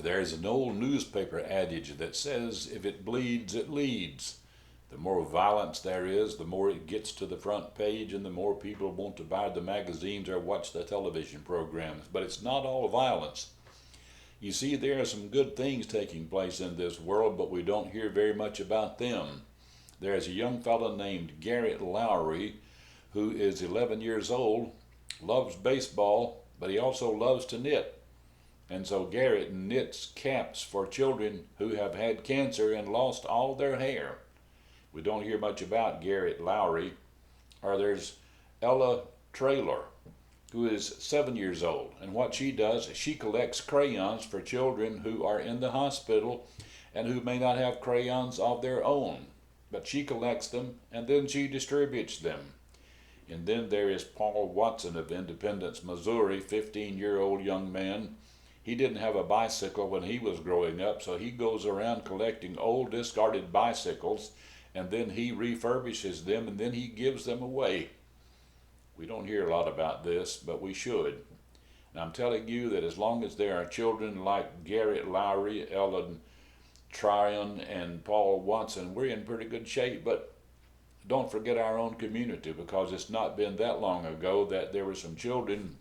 There's an old newspaper adage that says, if it bleeds, it leads. The more violence there is, the more it gets to the front page and the more people want to buy the magazines or watch the television programs. But it's not all violence. You see, there are some good things taking place in this world, but we don't hear very much about them. There's a young fellow named Garrett Lowry who is 11 years old, loves baseball, but he also loves to knit. And so Garrett knits caps for children who have had cancer and lost all their hair. We don't hear much about Garrett Lowry. Or there's Ella Traylor, who is 7 years old. And what she does is she collects crayons for children who are in the hospital and who may not have crayons of their own. But she collects them and then she distributes them. And then there is Paul Watson of Independence, Missouri, 15-year-old young man. He didn't have a bicycle when he was growing up, so he goes around collecting old discarded bicycles, and then he refurbishes them, and then he gives them away. We don't hear a lot about this, but we should. And I'm telling you that as long as there are children like Garrett Lowry, Ellen Tryon, and Paul Watson, we're in pretty good shape. But don't forget our own community, because it's not been that long ago that there were some children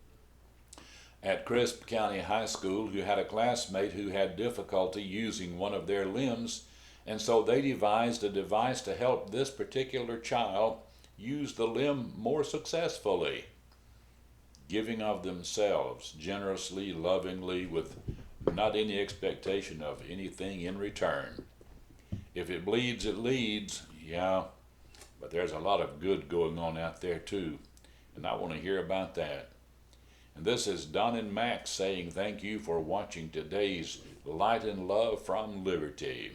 at Crisp County High School who had a classmate who had difficulty using one of their limbs, and so they devised a device to help this particular child use the limb more successfully, giving of themselves generously, lovingly, with not any expectation of anything in return. If it bleeds, it leads, yeah, but there's a lot of good going on out there too, and I want to hear about that. And this is Don and Max saying thank you for watching today's Light and Love from Liberty.